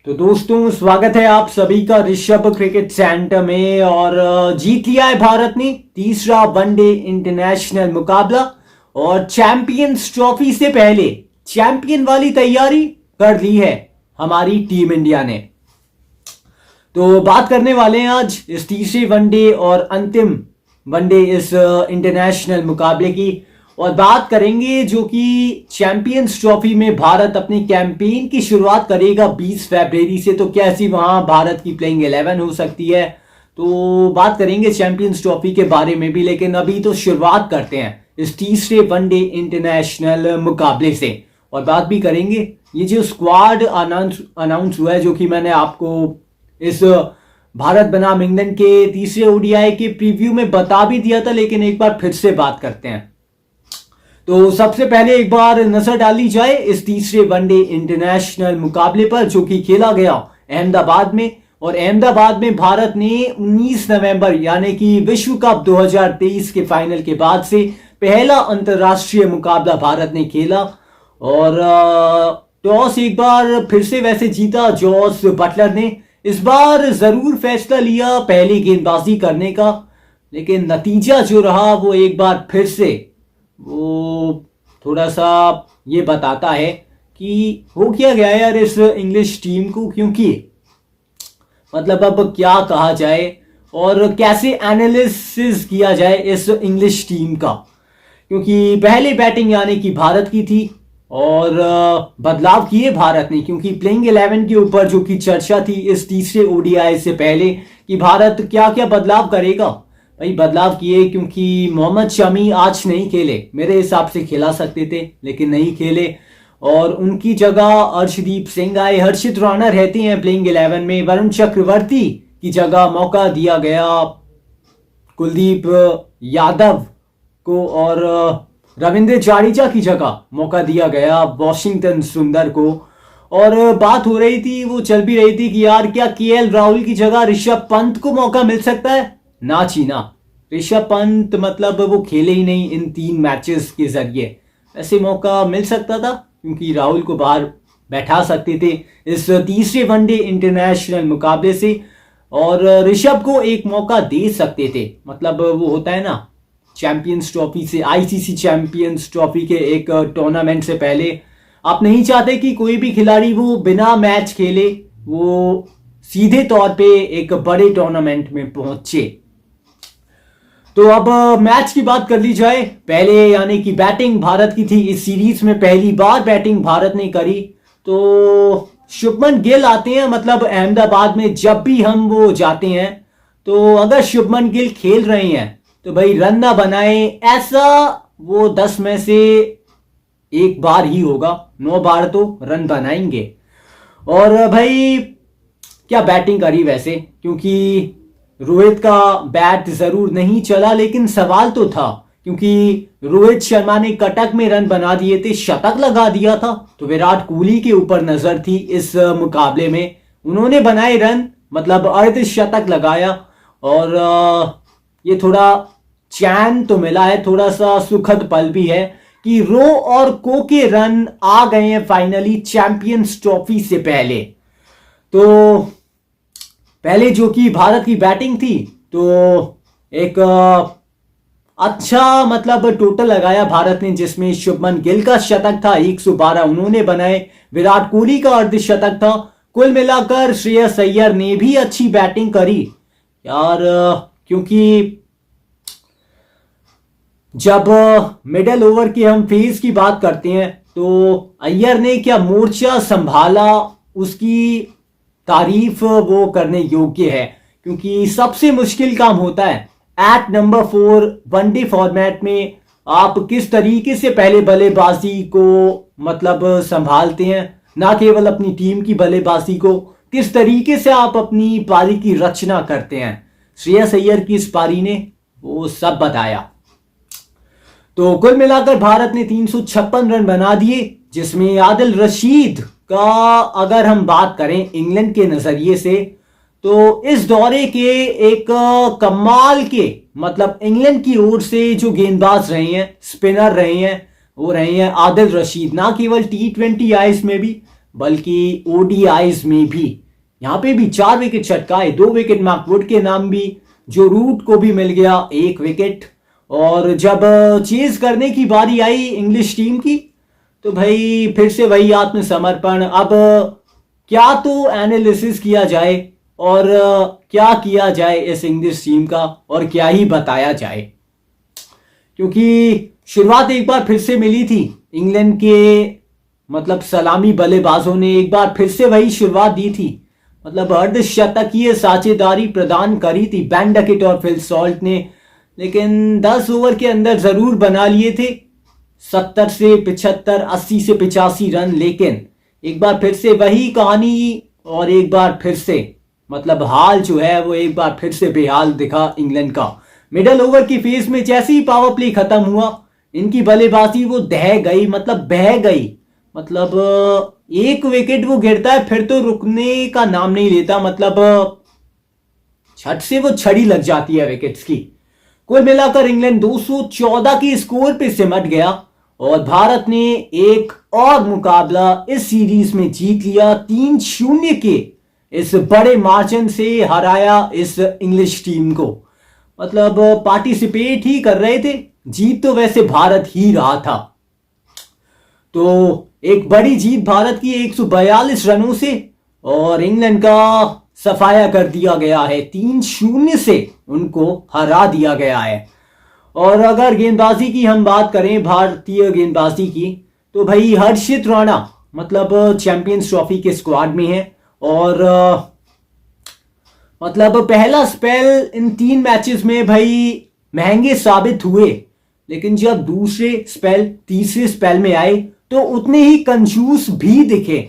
तो दोस्तों स्वागत है आप सभी का ऋषभ क्रिकेट सेंटर में। और जीत लिया है भारत ने तीसरा वनडे इंटरनेशनल मुकाबला और चैंपियंस ट्रॉफी से पहले चैंपियन वाली तैयारी कर ली है हमारी टीम इंडिया ने। तो बात करने वाले हैं आज इस तीसरे वनडे और अंतिम वनडे इस इंटरनेशनल मुकाबले की, और बात करेंगे जो कि चैंपियंस ट्रॉफी में भारत अपनी कैंपेन की शुरुआत करेगा 20 फरवरी से। तो कैसी वहां भारत की प्लेइंग 11 हो सकती है, तो बात करेंगे चैंपियंस ट्रॉफी के बारे में भी। लेकिन अभी तो शुरुआत करते हैं इस तीसरे वनडे इंटरनेशनल मुकाबले से, और बात भी करेंगे ये जो स्क्वाड अनाउंस हुआ है, जो कि मैंने आपको इस भारत बनाम इंग्लैंड के तीसरे ओडीआई के प्रीव्यू में बता भी दिया था, लेकिन एक बार फिर से बात करते हैं। तो सबसे पहले एक बार नजर डाली जाए इस तीसरे वनडे इंटरनेशनल मुकाबले पर, जो कि खेला गया अहमदाबाद में। और अहमदाबाद में भारत ने 19 नवंबर यानी कि विश्व कप 2023 के फाइनल के बाद से पहला अंतरराष्ट्रीय मुकाबला भारत ने खेला। और टॉस एक बार फिर से वैसे जीता जॉस बटलर ने। इस बार जरूर फैसला लिया पहली गेंदबाजी करने का, लेकिन नतीजा जो रहा वो एक बार फिर से वो थोड़ा सा ये बताता है कि हो क्या गया यार इस इंग्लिश टीम को। क्योंकि मतलब अब क्या कहा जाए और कैसे एनालिसिस किया जाए इस इंग्लिश टीम का, क्योंकि पहले बैटिंग यानी कि भारत की थी और बदलाव किए भारत ने, क्योंकि प्लेइंग 11 के ऊपर जो कि चर्चा थी इस तीसरे ओडीआई से पहले कि भारत क्या क्या बदलाव करेगा। भाई बदलाव किए, क्योंकि मोहम्मद शमी आज नहीं खेले, मेरे हिसाब से खिला सकते थे लेकिन नहीं खेले, और उनकी जगह अर्शदीप सिंह आए। हर्षित राणा रहते हैं प्लेइंग 11 में। वरुण चक्रवर्ती की जगह मौका दिया गया कुलदीप यादव को, और रविंद्र जाडेजा की जगह मौका दिया गया वॉशिंगटन सुंदर को। और बात हो रही थी, वो चल भी रही थी कि यार क्या केएल राहुल की जगह ऋषभ पंत को मौका मिल सकता है। ना चीना, ऋषभ पंत मतलब वो खेले ही नहीं इन 3 मैचेस के जरिए। ऐसे मौका मिल सकता था क्योंकि राहुल को बाहर बैठा सकते थे इस तीसरे वनडे इंटरनेशनल मुकाबले से, और ऋषभ को एक मौका दे सकते थे। मतलब वो होता है ना चैंपियंस ट्रॉफी से, आईसीसी चैंपियंस ट्रॉफी के एक टूर्नामेंट से पहले आप नहीं चाहते कि कोई भी खिलाड़ी वो बिना मैच खेले वो सीधे तौर पे एक बड़े टूर्नामेंट में पहुंचे। तो अब मैच की बात कर ली जाए। पहले यानी कि बैटिंग भारत की थी इस सीरीज में, पहली बार बैटिंग भारत ने करी। तो शुभमन गिल आते हैं, मतलब अहमदाबाद में जब भी हम वो जाते हैं तो अगर शुभमन गिल खेल रहे हैं तो भाई रन ना बनाए, ऐसा वो 10 में से 1 बार ही होगा, 9 बार तो रन बनाएंगे। और भाई क्या बैटिंग करी वैसे, क्योंकि रोहित का बैट जरूर नहीं चला, लेकिन सवाल तो था क्योंकि रोहित शर्मा ने कटक में रन बना दिए थे, शतक लगा दिया था। तो विराट कोहली के ऊपर नजर थी इस मुकाबले में, उन्होंने बनाए रन, मतलब अर्धशतक लगाया। और ये थोड़ा चैन तो मिला है, थोड़ा सा सुखद पल भी है कि रो और को के रन आ गए हैं फाइनली चैंपियंस ट्रॉफी से पहले। तो पहले जो कि भारत की बैटिंग थी तो एक अच्छा मतलब टोटल लगाया भारत ने, जिसमें शुभमन गिल का शतक था 112 उन्होंने बनाए, विराट कोहली का अर्धशतक था। कुल मिलाकर श्रेयस अय्यर ने भी अच्छी बैटिंग करी यार, क्योंकि जब मिडल ओवर की हम फेज की बात करते हैं तो अय्यर ने क्या मोर्चा संभाला, उसकी तारीफ वो करने योग्य है। क्योंकि सबसे मुश्किल काम होता है एट नंबर 4 वनडे फॉर्मेट में, आप किस तरीके से पहले बल्लेबाजी को मतलब संभालते हैं, ना केवल अपनी टीम की बल्लेबाजी को, किस तरीके से आप अपनी पारी की रचना करते हैं। श्रेयस अय्यर की इस पारी ने वो सब बताया। तो कुल मिलाकर भारत ने 356 रन बना दिए, जिसमें आदिल रशीद का अगर हम बात करें इंग्लैंड के नजरिए से तो इस दौरे के एक कमाल के मतलब इंग्लैंड की ओर से जो गेंदबाज रहे हैं, स्पिनर रहे हैं, वो रहे हैं आदिल रशीद। ना केवल T20 आइस में भी बल्कि ओडीआईज में भी। यहाँ पे भी 4 विकेट चटकाए, 2 विकेट मैकवुड के नाम भी, जो रूट को भी मिल गया 1 विकेट। और जब चेज करने की बारी आई इंग्लिश टीम की, तो भाई फिर से वही आत्मसमर्पण। अब क्या तो एनालिसिस किया जाए और क्या किया जाए इस इंग्लिश टीम का, और क्या ही बताया जाए, क्योंकि शुरुआत एक बार फिर से मिली थी इंग्लैंड के मतलब सलामी बल्लेबाजों ने एक बार फिर से वही शुरुआत दी थी। मतलब अर्धशतकीय साझेदारी प्रदान करी थी बेन डकेट और फिल सॉल्ट ने, लेकिन 10 ओवर के अंदर जरूर बना लिए थे 70 से 75, 80 से 85 रन। लेकिन एक बार फिर से वही कहानी, और एक बार फिर से मतलब हाल जो है वो एक बार फिर से बेहाल दिखा इंग्लैंड का। मिडल ओवर की फेज में जैसे ही पावर प्ले खत्म हुआ, इनकी बल्लेबाजी वो दह गई, मतलब बह गई। मतलब 1 विकेट वो गिरता है फिर तो रुकने का नाम नहीं लेता, मतलब छठ से वो छड़ी लग जाती है विकेट्स की। कुल मिलाकर इंग्लैंड 214 के स्कोर पे सिमट गया और भारत ने एक और मुकाबला इस सीरीज में जीत लिया। 3-0 के इस बड़े मार्जिन से हराया इस इंग्लिश टीम को। मतलब पार्टिसिपेट ही कर रहे थे, जीत तो वैसे भारत ही रहा था। तो एक बड़ी जीत भारत की 142 रनों से, और इंग्लैंड का सफाया कर दिया गया है, 3-0 से उनको हरा दिया गया है। और अगर गेंदबाजी की हम बात करें, भारतीय गेंदबाजी की, तो भाई हर्षित राणा मतलब चैंपियंस ट्रॉफी के स्क्वाड में है। और मतलब पहला स्पेल इन 3 मैचेस में भाई महंगे साबित हुए, लेकिन जब दूसरे स्पेल तीसरे स्पेल में आए तो उतने ही कंजूस भी दिखे।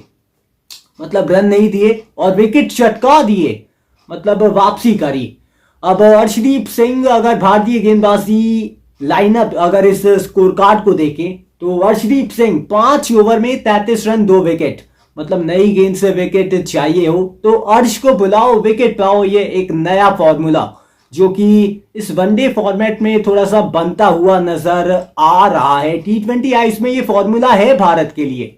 मतलब रन नहीं दिए और विकेट चटका दिए, मतलब वापसी करी। अब अर्शदीप सिंह, अगर भारतीय गेंदबाजी लाइनअप अगर इस स्कोर कार्ड को देखें, तो अर्शदीप सिंह 5 ओवर में 33 रन 2 विकेट। मतलब नई गेंद से विकेट चाहिए हो तो अर्श को बुलाओ, विकेट पाओ। ये एक नया फॉर्मूला जो कि इस वनडे फॉर्मेट में थोड़ा सा बनता हुआ नजर आ रहा है। T20 आइस में ये फॉर्मूला है भारत के लिए।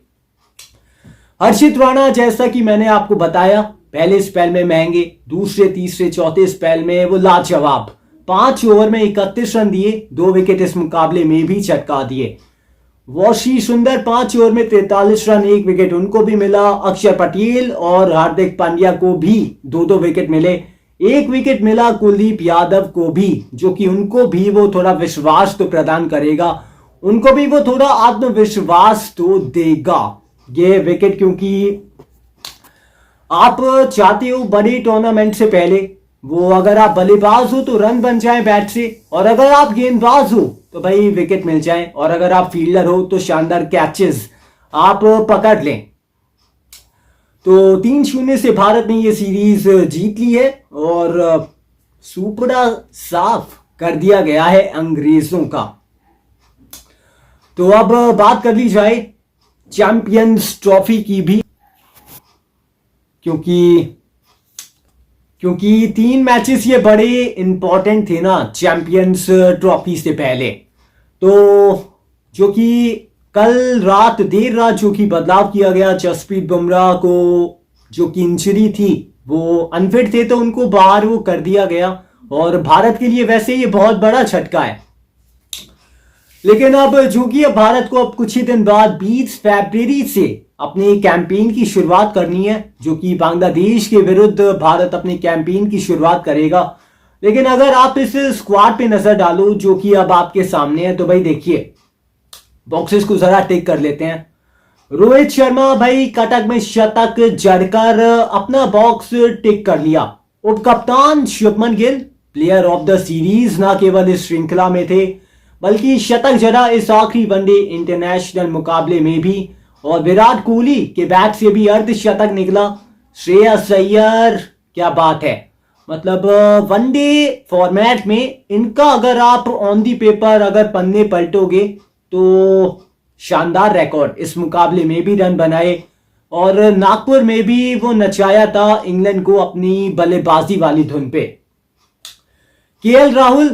हर्षित राणा, जैसा कि मैंने आपको बताया, पहले स्पेल में महंगे, दूसरे तीसरे चौथे स्पेल में वो लाजवाब। 5 ओवर में 31 रन दिए, 2 विकेट इस मुकाबले में भी चटका दिए। वॉशी सुंदर 5 ओवर में 43 रन 1 विकेट उनको भी मिला। अक्षर पटेल और हार्दिक पांड्या को भी 2-2 विकेट मिले। 1 विकेट मिला कुलदीप यादव को भी, जो कि उनको भी वो थोड़ा विश्वास तो प्रदान करेगा, उनको भी वो थोड़ा आत्मविश्वास तो देगा ये विकेट। क्योंकि आप चाहते हो बड़े टूर्नामेंट से पहले वो, अगर आप बल्लेबाज हो तो रन बन जाए बैट से, और अगर आप गेंदबाज हो तो भाई विकेट मिल जाए, और अगर आप फील्डर हो तो शानदार कैचेस आप पकड़ लें। तो 3-0 से भारत ने ये सीरीज जीत ली है और सुपड़ा साफ कर दिया गया है अंग्रेजों का। तो अब बात कर ली जाए चैंपियंस ट्रॉफी की भी, क्योंकि 3 मैचेस ये बड़े इंपॉर्टेंट थे ना चैंपियंस ट्रॉफी से पहले। तो जो कि कल रात देर रात जो कि बदलाव किया गया, जसप्रीत बुमराह को जो कि इंजरी थी, वो अनफिट थे तो उनको बाहर वो कर दिया गया, और भारत के लिए वैसे ये बहुत बड़ा झटका है। लेकिन अब जो कि अब भारत को अब कुछ ही दिन बाद 20 फरवरी से अपनी कैंपेन की शुरुआत करनी है, जो कि बांग्लादेश के विरुद्ध भारत अपनी कैंपेन की शुरुआत करेगा। लेकिन अगर आप इस स्क्वाड पे नजर डालो जो कि अब आपके सामने है, तो भाई देखिए बॉक्सेस को जरा टिक कर लेते हैं। रोहित शर्मा भाई कटक में शतक जड़कर अपना बॉक्स टिक कर लिया। उपकप्तान Shubman Gill player of the series ना केवल इस श्रृंखला में थे, बल्कि शतक जड़ा इस आखिरी वनडे इंटरनेशनल मुकाबले में भी, और विराट कोहली के बैट से भी अर्धशतक निकला। श्रेयस अय्यर, क्या बात है। मतलब वनडे फॉर्मेट में इनका अगर आप ऑन दी पेपर अगर पन्ने पलटोगे तो शानदार रिकॉर्ड। इस मुकाबले में भी रन बनाए और नागपुर में भी वो नचाया था इंग्लैंड को अपनी बल्लेबाजी वाली धुन पे। केएल राहुल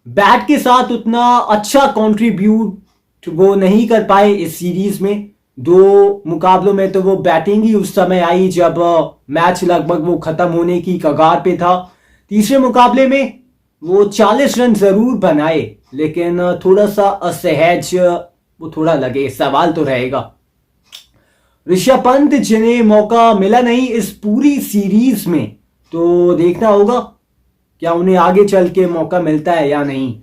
बैट के साथ उतना अच्छा कंट्रीब्यूट वो नहीं कर पाए इस सीरीज में, दो मुकाबलों में तो वो बैटिंग ही उस समय आई जब मैच लगभग वो खत्म होने की कगार पे था। तीसरे मुकाबले में वो 40 रन जरूर बनाए, लेकिन थोड़ा सा असहज वो थोड़ा लगे, सवाल तो रहेगा। ऋषभ पंत जिन्हें मौका मिला नहीं इस पूरी सीरीज में, तो देखना होगा क्या उन्हें आगे चल के मौका मिलता है या नहीं।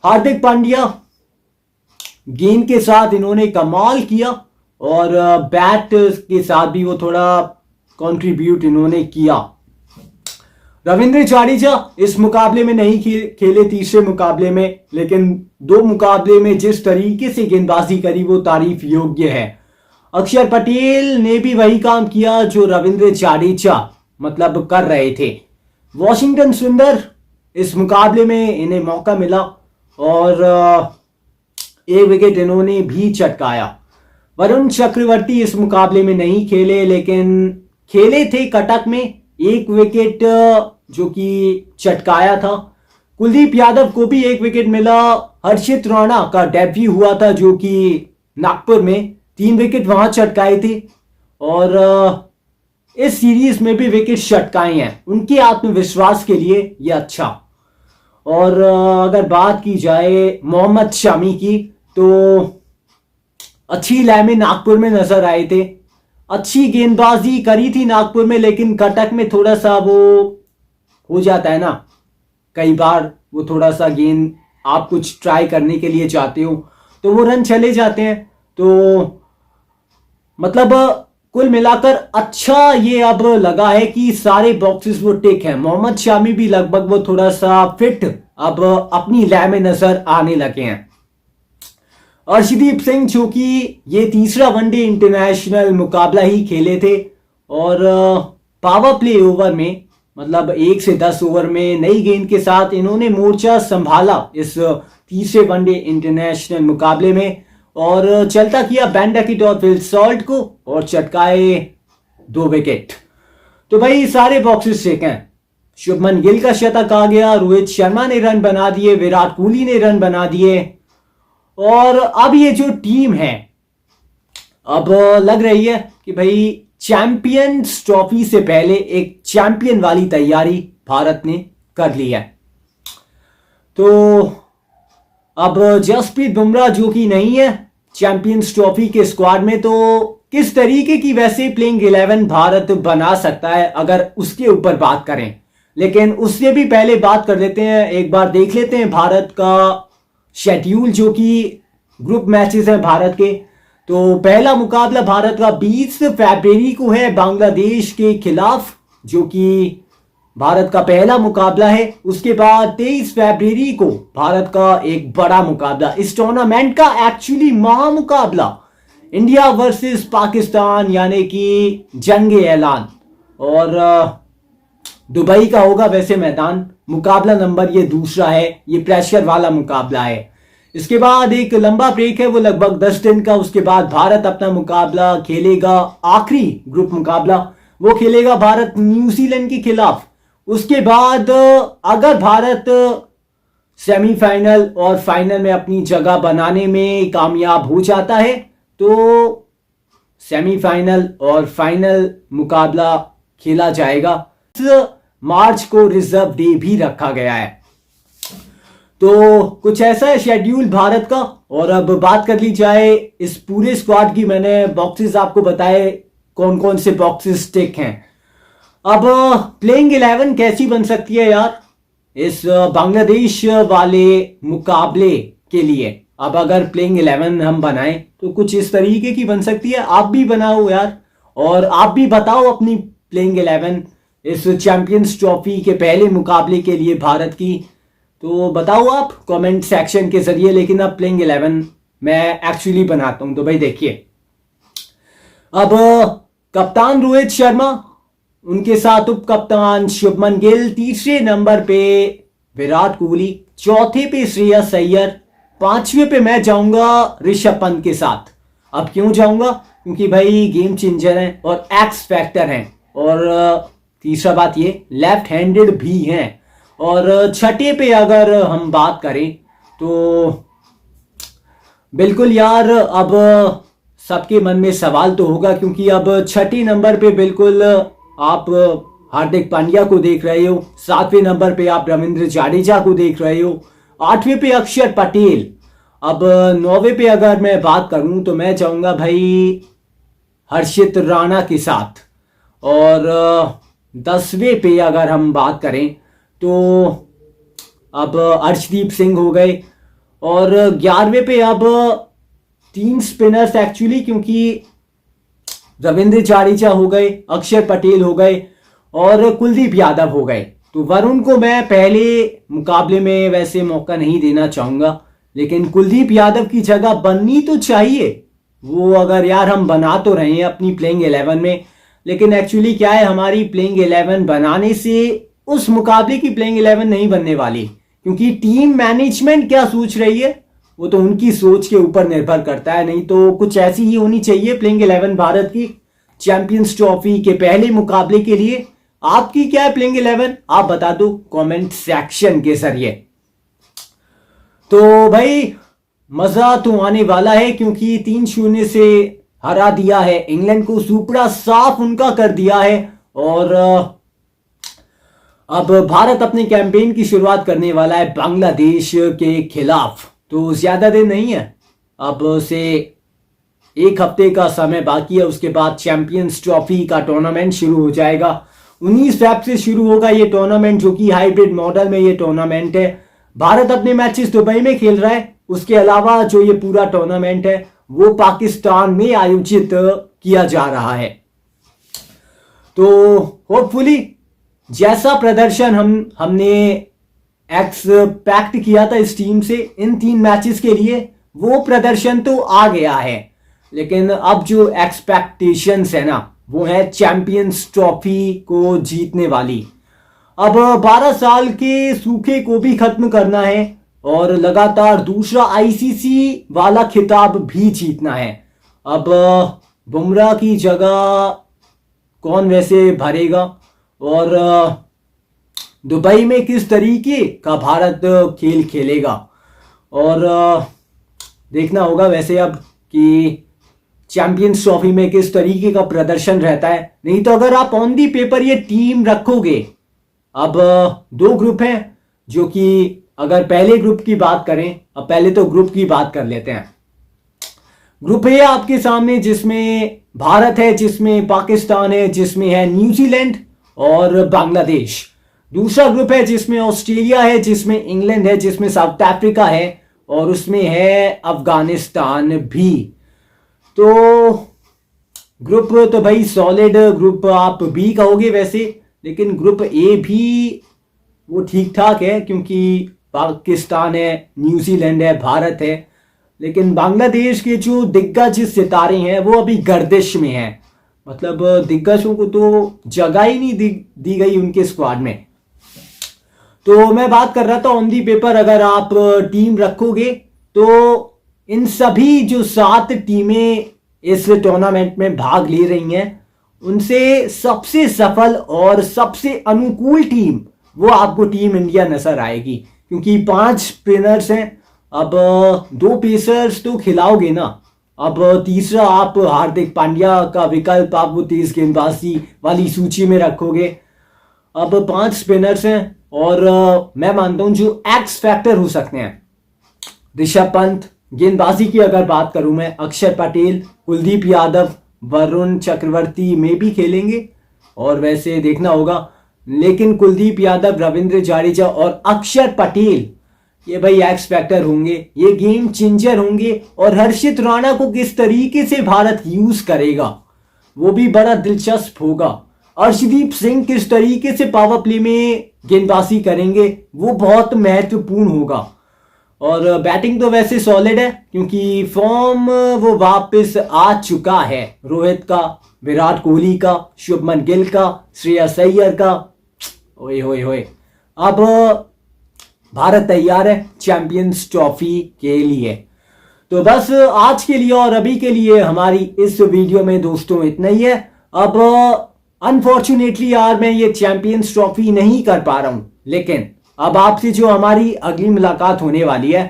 हार्दिक पांड्या गेंद के साथ इन्होंने कमाल किया और बैट के साथ भी वो थोड़ा कंट्रीब्यूट इन्होंने किया। रविंद्र जडेजा इस मुकाबले में नहीं खेले तीसरे मुकाबले में, लेकिन दो मुकाबले में जिस तरीके से गेंदबाजी करी वो तारीफ योग्य है। अक्षर पटेल ने भी वही काम किया जो रविंद्र जडेजा मतलब कर रहे थे। वॉशिंगटन सुंदर इस मुकाबले में इन्हें मौका मिला और एक विकेट इन्होंने भी चटकाया। वरुण चक्रवर्ती इस मुकाबले में नहीं खेले, लेकिन खेले थे कटक में, एक विकेट जो कि चटकाया था। कुलदीप यादव को भी एक विकेट मिला। हर्षित राणा का डेब्यू हुआ था जो कि नागपुर में, 3 विकेट वहां चटकाए थे और इस सीरीज में भी विकेट चटकाए हैं। उनके आत्मविश्वास के लिए यह अच्छा। और अगर बात की जाए मोहम्मद शमी की, तो अच्छी लय नागपुर में नजर आए थे, अच्छी गेंदबाजी करी थी नागपुर में, लेकिन कटक में थोड़ा सा वो हो जाता है ना, कई बार वो थोड़ा सा गेंद आप कुछ ट्राई करने के लिए चाहते हो तो वो रन चले जाते हैं। तो मतलब कुल मिलाकर अच्छा ये अब लगा है कि सारे बॉक्सेस वो टिक हैं। मोहम्मद शामी भी लगभग वो थोड़ा सा फिट अब अपनी लय में नजर आने लगे हैं। अर्शदीप सिंह जो कि ये तीसरा वनडे इंटरनेशनल मुकाबला ही खेले थे और पावर प्ले ओवर में मतलब 1 से 10 ओवर में नई गेंद के साथ इन्होंने मोर्चा संभाला इस तीसरे वनडे इंटरनेशनल मुकाबले में और चलता किया बेंडकिट और फिल सॉल्ट को और चटकाए 2 विकेट। तो भाई सारे बॉक्सेस चेक हैं। शुभमन गिल का शतक आ गया, रोहित शर्मा ने रन बना दिए, विराट कोहली ने रन बना दिए और अब ये जो टीम है अब लग रही है कि भाई चैंपियंस ट्रॉफी से पहले एक चैंपियन वाली तैयारी भारत ने कर ली है। तो अब जसप्रीत बुमराह जो कि नहीं है चैंपियंस ट्रॉफी के स्क्वाड में, तो किस तरीके की वैसे प्लेइंग 11 भारत बना सकता है अगर उसके ऊपर बात करें। लेकिन उससे भी पहले बात कर लेते हैं, एक बार देख लेते हैं भारत का शेड्यूल जो कि ग्रुप मैचेस हैं भारत के। तो पहला मुकाबला भारत का 20 फरवरी को है बांग्लादेश के खिलाफ, जो कि भारत का पहला मुकाबला है। उसके बाद 23 फरवरी को भारत का एक बड़ा मुकाबला, इस टूर्नामेंट का एक्चुअली महामुकाबला, इंडिया वर्सेस पाकिस्तान यानी कि जंग ऐलान, और दुबई का होगा वैसे मैदान। मुकाबला नंबर ये दूसरा है, ये प्रेशर वाला मुकाबला है। इसके बाद एक लंबा ब्रेक है वो लगभग 10 दिन का। उसके बाद भारत अपना मुकाबला खेलेगा, आखिरी ग्रुप मुकाबला वो खेलेगा भारत न्यूजीलैंड के खिलाफ। उसके बाद अगर भारत सेमीफाइनल और फाइनल में अपनी जगह बनाने में कामयाब हो जाता है तो सेमीफाइनल और फाइनल मुकाबला खेला जाएगा। मार्च को रिजर्व डे भी रखा गया है। तो कुछ ऐसा है शेड्यूल भारत का। और अब बात कर ली जाए इस पूरे स्क्वाड की। मैंने बॉक्सेस आपको बताए कौन कौन से बॉक्सेस टिक हैं। अब प्लेइंग 11 कैसी बन सकती है यार इस बांग्लादेश वाले मुकाबले के लिए। अब अगर प्लेइंग 11 हम बनाएं तो कुछ इस तरीके की बन सकती है। आप भी बनाओ यार और आप भी बताओ अपनी प्लेइंग 11 इस चैंपियंस ट्रॉफी के पहले मुकाबले के लिए भारत की। तो बताओ आप कमेंट सेक्शन के जरिए। लेकिन अब प्लेइंग 11 मैं एक्चुअली बनाता हूं। तो भाई देखिए, अब कप्तान रोहित शर्मा, उनके साथ उप कप्तान शुभमन गिल, तीसरे नंबर पे विराट कोहली, चौथे पे श्रेयस अय्यर, पांचवे पे मैं जाऊंगा ऋषभ पंत के साथ। अब क्यों जाऊंगा? क्योंकि भाई गेम चेंजर हैं और एक्स फैक्टर हैं। और तीसरा बात ये लेफ्ट हैंडेड भी हैं। और छठे पे अगर हम बात करें तो बिल्कुल यार अब सबके मन में सवाल तो होगा, क्योंकि अब छठे नंबर पे बिल्कुल आप हार्दिक पांड्या को देख रहे हो, 7वें नंबर पे आप रविंद्र जाडेजा को देख रहे हो, 8वें पे अक्षर पटेल। अब 9वें पे अगर मैं बात करूं तो मैं चाहूंगा भाई हर्षित राणा के साथ, और 10वें पे अगर हम बात करें तो अब अर्शदीप सिंह हो गए, और 11वें पे अब 3 स्पिनर्स एक्चुअली, क्योंकि रविंद्र जाडेजा हो गए, अक्षर पटेल हो गए और कुलदीप यादव हो गए। तो वरुण को मैं पहले मुकाबले में वैसे मौका नहीं देना चाहूंगा, लेकिन कुलदीप यादव की जगह बननी तो चाहिए। वो अगर यार हम बना तो रहे हैं अपनी प्लेइंग 11 में, लेकिन एक्चुअली क्या है, हमारी प्लेइंग 11 बनाने से उस मुकाबले की प्लेइंग 11 नहीं बनने वाली, क्योंकि टीम मैनेजमेंट क्या सोच रही है वो तो उनकी सोच के ऊपर निर्भर करता है। नहीं तो कुछ ऐसी ही होनी चाहिए प्लेइंग 11 भारत की चैंपियंस ट्रॉफी के पहले मुकाबले के लिए। आपकी क्या है प्लेइंग 11, आप बता दो कमेंट सेक्शन के जरिए। तो भाई मजा तो आने वाला है, क्योंकि 3-0 से हरा दिया है इंग्लैंड को, सुपड़ा साफ उनका कर दिया है। और अब भारत अपने कैंपेन की शुरुआत करने वाला है बांग्लादेश के खिलाफ। तो ज्यादा दिन नहीं है, अब से 1 हफ्ते का समय बाकी है, उसके बाद चैंपियंस ट्रॉफी का टूर्नामेंट शुरू हो जाएगा। 19 फरवरी से शुरू होगा ये टूर्नामेंट, जो कि हाइब्रिड मॉडल में ये टूर्नामेंट है। भारत अपने मैचेस दुबई में खेल रहा है, उसके अलावा जो ये पूरा टूर्नामेंट है वो पाकिस्तान में आयोजित किया जा रहा है। तो होपफुली जैसा प्रदर्शन हमने एक्सपेक्ट किया था इस टीम से इन 3 मैचेस के लिए, वो प्रदर्शन तो आ गया है। लेकिन अब जो एक्सपेक्टेशंस है ना, वो है चैंपियंस ट्रॉफी को जीतने वाली। अब 12 साल के सूखे को भी खत्म करना है और लगातार दूसरा आईसीसी वाला खिताब भी जीतना है। अब बुमराह की जगह कौन वैसे भरेगा, और दुबई में किस तरीके का भारत खेल खेलेगा, और देखना होगा वैसे अब कि चैंपियंस ट्रॉफी में किस तरीके का प्रदर्शन रहता है। नहीं तो अगर आप ऑन दी पेपर ये टीम रखोगे, अब 2 ग्रुप हैं, जो कि अगर पहले ग्रुप की बात करें, अब पहले तो ग्रुप की बात कर लेते हैं। ग्रुप ए आपके सामने, जिसमें भारत है, जिसमें पाकिस्तान है, जिसमें है न्यूजीलैंड और बांग्लादेश। दूसरा ग्रुप है जिसमें ऑस्ट्रेलिया है, जिसमें इंग्लैंड है, जिसमें साउथ अफ्रीका है और उसमें है अफगानिस्तान भी। तो ग्रुप तो भाई सॉलिड ग्रुप आप बी कहोगे वैसे, लेकिन ग्रुप ए भी वो ठीक ठाक है, क्योंकि पाकिस्तान है, न्यूजीलैंड है, भारत है। लेकिन बांग्लादेश के जो दिग्गज सितारे हैं वो अभी गर्दिश में हैं, मतलब दिग्गजों को तो जगह ही नहीं दी गई उनके स्क्वाड में। तो मैं बात कर रहा था ऑन दी पेपर अगर आप टीम रखोगे तो इन सभी जो 7 टीमें इस टूर्नामेंट में भाग ले रही हैं, उनसे सबसे सफल और सबसे अनुकूल टीम वो आपको टीम इंडिया नजर आएगी, क्योंकि 5 स्पिनर्स हैं। अब 2 पेसर्स तो खिलाओगे ना, अब तीसरा आप हार्दिक पांड्या का विकल्प आप वो तेज गेंदबाजी वाली सूची में रखोगे। अब 5 स्पिनर्स हैं, और मैं मानता हूं जो एक्स फैक्टर हो सकते हैं, ऋषभ पंत, गेंदबाजी की अगर बात करूं मैं, अक्षर पटेल, कुलदीप यादव, वरुण चक्रवर्ती में भी खेलेंगे, और वैसे देखना होगा, लेकिन कुलदीप यादव, रविंद्र जाडेजा और अक्षर पटेल ये भाई एक्स फैक्टर होंगे, ये गेम चेंजर होंगे। और हर्षित राणा को किस तरीके से भारत यूज करेगा वो भी बड़ा दिलचस्प होगा। अर्शदीप सिंह किस तरीके से पावर प्ले में गेंदबाजी करेंगे वो बहुत महत्वपूर्ण होगा। और बैटिंग तो वैसे सॉलिड है, क्योंकि फॉर्म वो वापस आ चुका है, रोहित का, विराट कोहली का, शुभमन गिल का, श्रेयस अय्यर का। ओए होए होए, अब भारत तैयार है चैंपियंस ट्रॉफी के लिए। तो बस आज के लिए और अभी के लिए हमारी इस वीडियो में दोस्तों इतना ही है। अब अनफॉर्चुनेटली यार मैं ये चैंपियंस ट्रॉफी नहीं कर पा रहा हूं, लेकिन अब आपसे जो हमारी अगली मुलाकात होने वाली है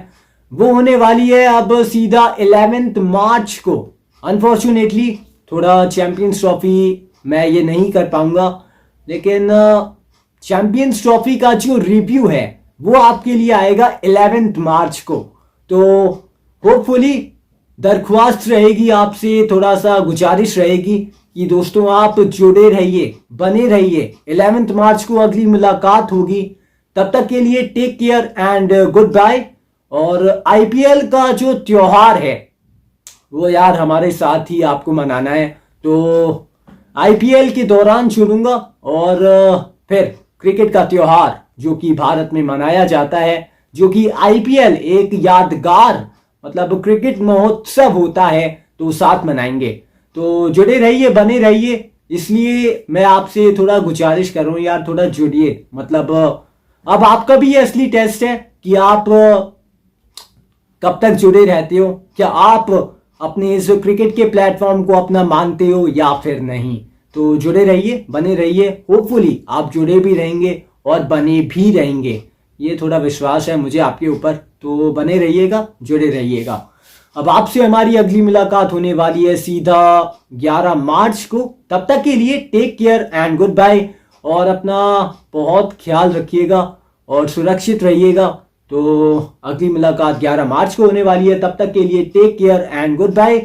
वो होने वाली है अब सीधा 11 मार्च को अनफॉर्चुनेटली थोड़ा चैंपियंस ट्रॉफी मैं ये नहीं कर पाऊंगा, लेकिन चैंपियंस ट्रॉफी का जो रिव्यू है वो आपके लिए आएगा 11 मार्च को। तो होपफुली दरख्वास्त रहेगी आपसे, थोड़ा सा गुजारिश रहेगी कि दोस्तों आप जुड़े रहिए, बने रहिए। 11 मार्च को अगली मुलाकात होगी। तब तक के लिए take care and goodbye. और आईपीएल का जो त्योहार है वो यार हमारे साथ ही आपको मनाना है। तो आईपीएल के दौरान चुनूंगा और फिर क्रिकेट का त्योहार जो कि भारत में मनाया जाता है, जो कि आईपीएल एक यादगार मतलब क्रिकेट महोत्सव होता है, तो साथ मनाएंगे। तो जुड़े रहिए, बने रहिए। इसलिए मैं आपसे थोड़ा गुजारिश कर रहा हूं यार, थोड़ा जुड़िए। मतलब अब आपका भी ये असली टेस्ट है कि आप कब तक जुड़े रहते हो, क्या आप अपने इस क्रिकेट के प्लेटफॉर्म को अपना मानते हो या फिर नहीं। तो जुड़े रहिए, बने रहिए। होपफुली आप जुड़े भी रहेंगे और बने भी रहेंगे, ये थोड़ा विश्वास है मुझे आपके ऊपर। तो बने रहिएगा, जुड़े रहिएगा। अब आपसे हमारी अगली मुलाकात होने वाली है सीधा 11 मार्च को। तब तक के लिए take care and goodbye. और अपना बहुत ख्याल रखिएगा और सुरक्षित रहिएगा। तो अगली मुलाकात 11 मार्च को होने वाली है। तब तक के लिए take care and goodbye.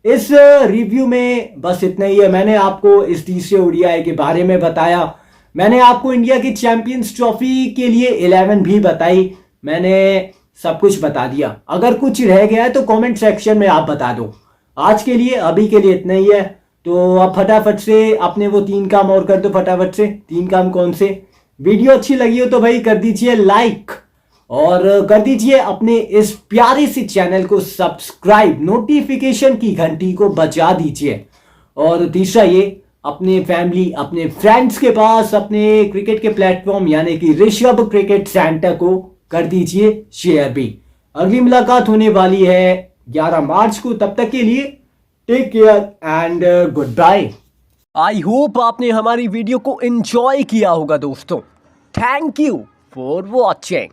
इस रिव्यू में बस इतना ही है। मैंने आपको इस तीसरे ओडीआई के बारे में बताया, मैंने आपको इंडिया की चैंपियंस ट्रॉफी के लिए 11 भी बताई, मैंने सब कुछ बता दिया। अगर कुछ रह गया है तो कमेंट सेक्शन में आप बता दो। आज के लिए अभी के लिए इतना ही है। तो आप फटाफट से अपने वो 3 काम और कर दो। फटाफट से 3 काम कौन से? वीडियो अच्छी लगी हो तो भाई कर दीजिए लाइक और कर दीजिए अपने इस प्यारे से चैनल को सब्सक्राइब, नोटिफिकेशन की घंटी को बजा दीजिए। और तीसरा ये, अपने फैमिली, अपने फ्रेंड्स के पास अपने क्रिकेट के प्लेटफॉर्म यानी कि ऋषभ क्रिकेट सेंटर को कर दीजिए शेयर भी। अगली मुलाकात होने वाली है 11 मार्च को। तब तक के लिए take care and goodbye. I hope आपने हमारी वीडियो को एंजॉय किया होगा दोस्तों। Thank you for watching.